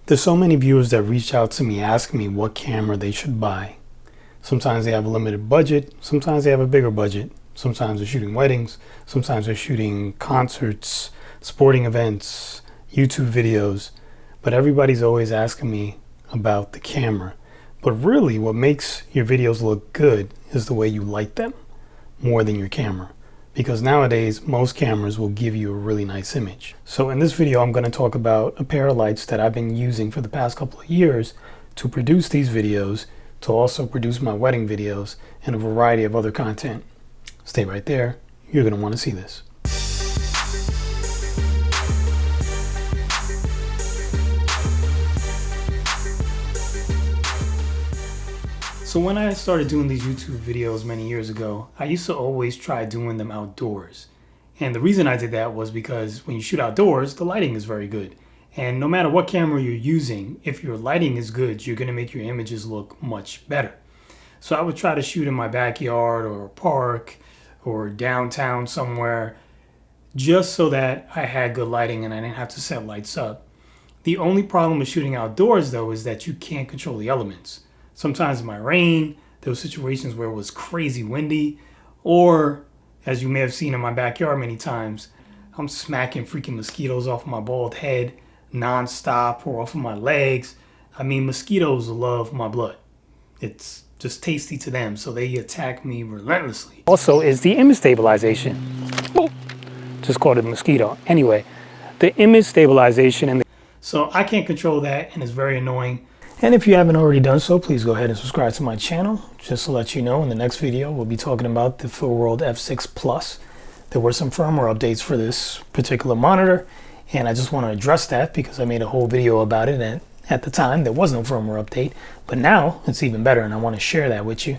There's so many viewers that reach out to me asking me what camera they should buy. Sometimes they have a limited budget, sometimes they have a bigger budget. Sometimes they're shooting weddings, sometimes they're shooting concerts, sporting events, YouTube videos. But everybody's always asking me about the camera. But really what makes your videos look good is the way you light them more than your camera. Because nowadays, most cameras will give you a really nice image. So in this video, I'm going to talk about a pair of lights that I've been using for the past couple of years to produce these videos, to also produce my wedding videos, and a variety of other content. Stay right there. You're going to want to see this. So when I started doing these YouTube videos many years ago, I used to always try doing them outdoors. And the reason I did that was because when you shoot outdoors, the lighting is very good. And no matter what camera you're using, if your lighting is good, you're going to make your images look much better. So I would try to shoot in my backyard or a park or downtown somewhere, just so that I had good lighting and I didn't have to set lights up. The only problem with shooting outdoors, though, is that you can't control the elements. Sometimes it might rain. There were situations where it was crazy windy, or as you may have seen in my backyard many times, I'm smacking freaking mosquitoes off my bald head non-stop or off of my legs. I mean, mosquitoes love my blood. It's just tasty to them, so they attack me relentlessly. Also is the image stabilization. Oh, just called it a mosquito. Anyway, the image stabilization, and so I can't control that, and it's very annoying. And if you haven't already done so, please go ahead and subscribe to my channel. Just to let you know, in the next video, we'll be talking about the Filworld F6 Plus. There were some firmware updates for this particular monitor, and I just want to address that because I made a whole video about it, and at the time, there was no firmware update, but now it's even better, and I want to share that with you,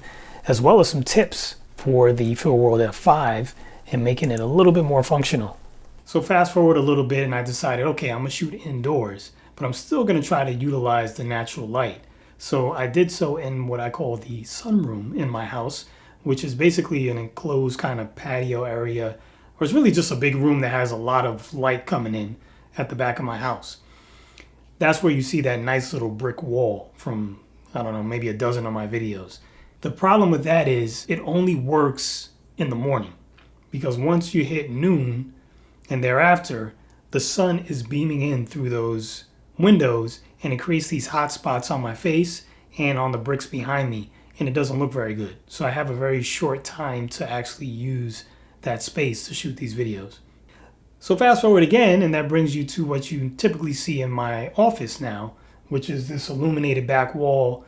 as well as some tips for the Filworld F5 and making it a little bit more functional. So fast forward a little bit, and I decided, okay, I'm going to shoot indoors, but I'm still going to try to utilize the natural light. So I did so in what I call the sunroom in my house, which is basically an enclosed kind of patio area, or it's really just a big room that has a lot of light coming in at the back of my house. That's where you see that nice little brick wall from, I don't know, maybe a dozen of my videos. The problem with that is it only works in the morning, because once you hit noon and thereafter, the sun is beaming in through those windows, and it creates these hot spots on my face and on the bricks behind me, and it doesn't look very good. So I have a very short time to actually use that space to shoot these videos. So fast forward again, and that brings you to what you typically see in my office now, which is this illuminated back wall,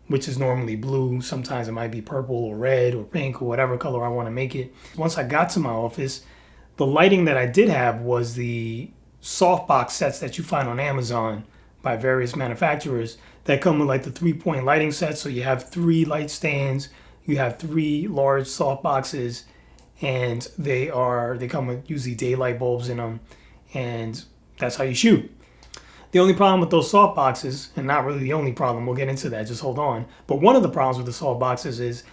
which is normally blue. Sometimes it might be purple or red or pink or whatever color I want to make it. Once I got to my office, the lighting that I did have was the softbox sets that you find on Amazon by various manufacturers that come with like the 3-point lighting set. So you have 3 light stands, you have 3 large softboxes, and they come with usually daylight bulbs in them, and that's how you shoot. The only problem with those softboxes, and not really the only problem, we'll get into that, just hold on, but one of the problems with the softboxes is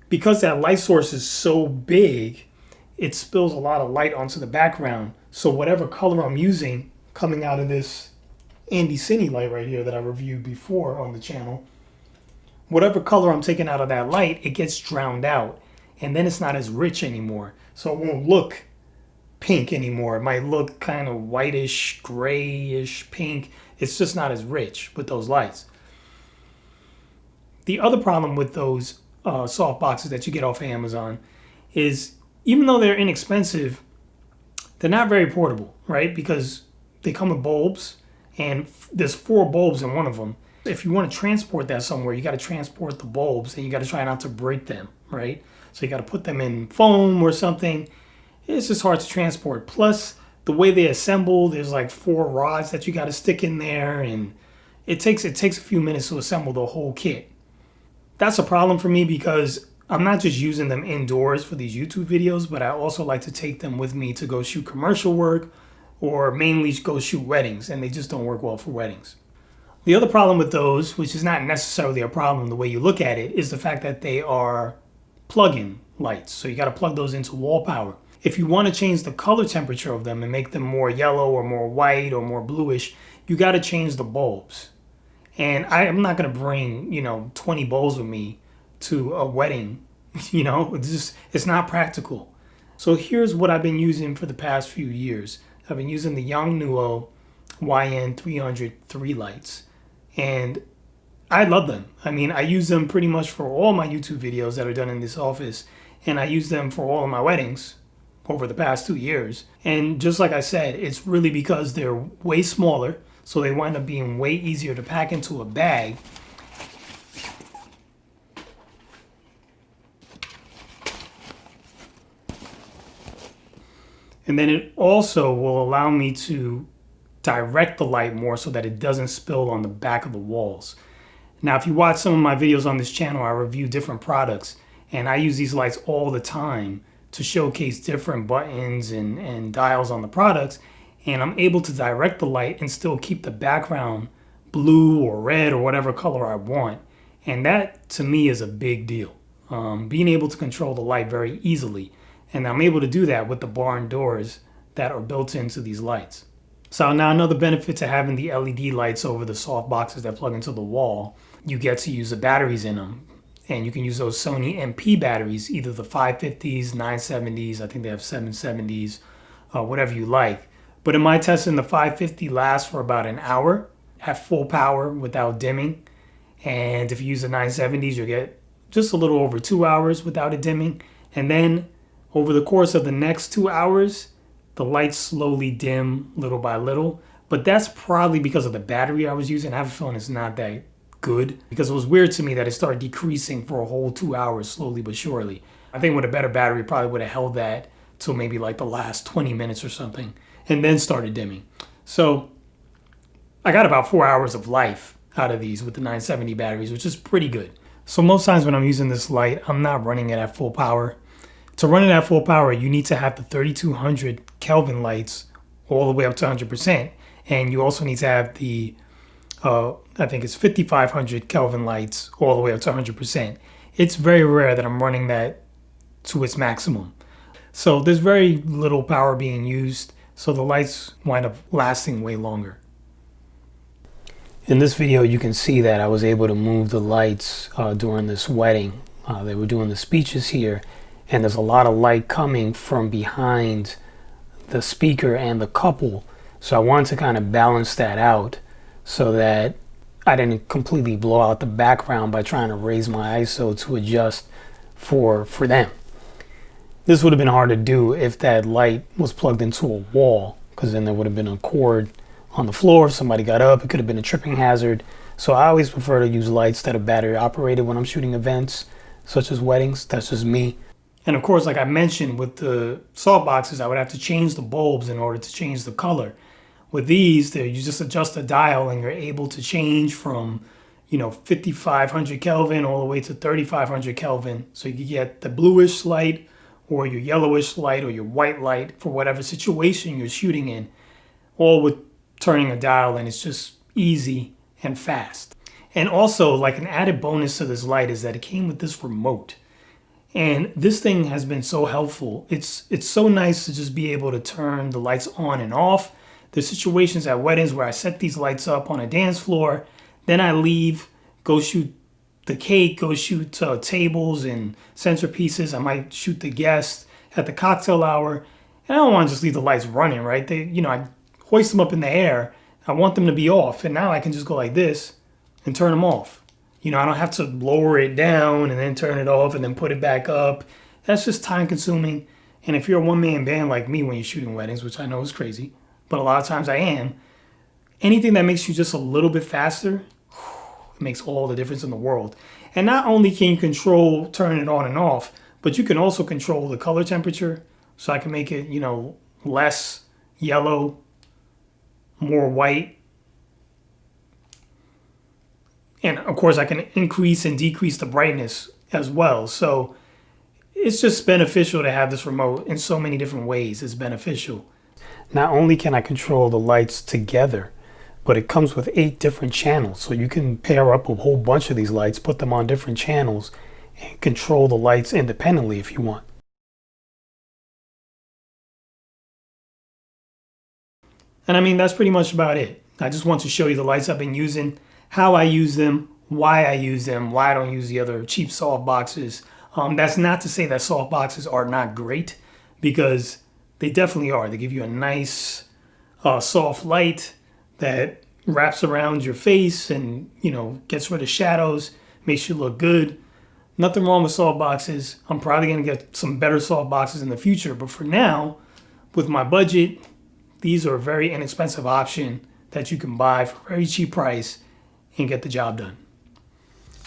because that light source is so big, it spills a lot of light onto the background. So whatever color I'm using coming out of this Andy Cine light right here that I reviewed before on the channel, whatever color I'm taking out of that light, it gets drowned out, and then it's not as rich anymore. So it won't look pink anymore. It might look kind of whitish, grayish pink. It's just not as rich with those lights. The other problem with those soft boxes that you get off of Amazon is, even though they're inexpensive, they're not very portable, right? Because they come with bulbs, and there's 4 bulbs in one of them. If you want to transport that somewhere, you got to transport the bulbs, and you got to try not to break them, right? So you got to put them in foam or something. It's just hard to transport. Plus, the way they assemble, there's like 4 rods that you got to stick in there, and it takes a few minutes to assemble the whole kit. That's a problem for me because I'm not just using them indoors for these YouTube videos, but I also like to take them with me to go shoot commercial work or mainly go shoot weddings, and they just don't work well for weddings. The other problem with those, which is not necessarily a problem the way you look at it, is the fact that they are plug-in lights. So you got to plug those into wall power. If you want to change the color temperature of them and make them more yellow or more white or more bluish, you got to change the bulbs. And I'm not going to bring, 20 bulbs with me to a wedding. It's not practical. So here's what I've been using for the past few years. I've been using the Yongnuo YN300 III lights. And I love them. I mean, I use them pretty much for all my YouTube videos that are done in this office. And I use them for all of my weddings over the past 2 years. And just like I said, it's really because they're way smaller. So they wind up being way easier to pack into a bag. And then it also will allow me to direct the light more so that it doesn't spill on the back of the walls. Now, if you watch some of my videos on this channel, I review different products, and I use these lights all the time to showcase different buttons and dials on the products, and I'm able to direct the light and still keep the background blue or red or whatever color I want. And that, to me, is a big deal. Being able to control the light very easily. And I'm able to do that with the barn doors that are built into these lights. So now another benefit to having the LED lights over the soft boxes that plug into the wall, you get to use the batteries in them. And you can use those Sony MP batteries, either the 550s, 970s, I think they have 770s, whatever you like. But in my testing, the 550 lasts for about an hour at full power without dimming. And if you use the 970s, you'll get just a little over 2 hours without it dimming. And then over the course of the next 2 hours, the lights slowly dim little by little. But that's probably because of the battery I was using. I have a feeling it's not that good, because it was weird to me that it started decreasing for a whole 2 hours slowly but surely. I think with a better battery, probably would have held that till maybe like the last 20 minutes or something, and then started dimming. So I got about 4 hours of life out of these with the 970 batteries, which is pretty good. So most times when I'm using this light, I'm not running it at full power. To run it at full power, you need to have the 3200 Kelvin lights all the way up to 100%. And you also need to have the, I think it's 5500 Kelvin lights all the way up to 100%. It's very rare that I'm running that to its maximum. So there's very little power being used, so the lights wind up lasting way longer. In this video, you can see that I was able to move the lights during this wedding. They were doing the speeches here, and there's a lot of light coming from behind the speaker and the couple. So I wanted to kind of balance that out so that I didn't completely blow out the background by trying to raise my ISO to adjust for them. This would have been hard to do if that light was plugged into a wall, because then there would have been a cord on the floor. If somebody got up, it could have been a tripping hazard. So I always prefer to use lights that are battery operated when I'm shooting events such as weddings. That's just me. And of course, like I mentioned, with the softboxes, I would have to change the bulbs in order to change the color. With these, you just adjust the dial and you're able to change from 5500 Kelvin all the way to 3500 Kelvin. So you can get the bluish light or your yellowish light or your white light for whatever situation you're shooting in, all with turning a dial, and it's just easy and fast. And also, like, an added bonus to this light is that it came with this remote. And this thing has been so helpful. It's so nice to just be able to turn the lights on and off. There's situations at weddings where I set these lights up on a dance floor, then I leave, go shoot the cake, go shoot tables and centerpieces. I might shoot the guests at the cocktail hour. And I don't want to just leave the lights running, right? I hoist them up in the air. I want them to be off. And now I can just go like this and turn them off. I don't have to lower it down and then turn it off and then put it back up. That's just time consuming. And if you're a one-man band like me when you're shooting weddings, which I know is crazy, but a lot of times I am, anything that makes you just a little bit faster, it makes all the difference in the world. And not only can you control turning it on and off, but you can also control the color temperature. So I can make it, less yellow, more white. And of course, I can increase and decrease the brightness as well. So it's just beneficial to have this remote in so many different ways. It's beneficial. Not only can I control the lights together, but it comes with 8 different channels. So you can pair up a whole bunch of these lights, put them on different channels, and control the lights independently if you want. And I mean, that's pretty much about it. I just want to show you the lights I've been using, how I use them, why I use them, why I don't use the other cheap softboxes. That's not to say that softboxes are not great, because they definitely are. They give you a nice soft light that wraps around your face and, gets rid of shadows, makes you look good. Nothing wrong with softboxes. I'm probably going to get some better softboxes in the future, but for now, with my budget, these are a very inexpensive option that you can buy for a very cheap price and get the job done.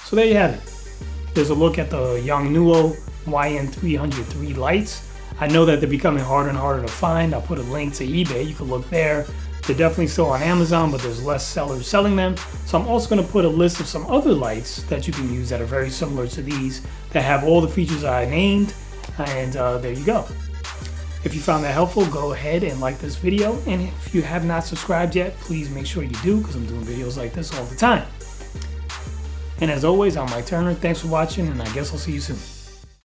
So there you have it. There's a look at the Yongnuo YN300 III lights. I know that they're becoming harder and harder to find. I'll put a link to eBay. You can look there. They're definitely still on Amazon, but there's less sellers selling them. So I'm also going to put a list of some other lights that you can use that are very similar to these, that have all the features I named. And there you go. If you found that helpful, go ahead and like this video. And if you have not subscribed yet, please make sure you do, because I'm doing videos like this all the time. And as always, I'm Mike Turner. Thanks for watching, and I guess I'll see you soon.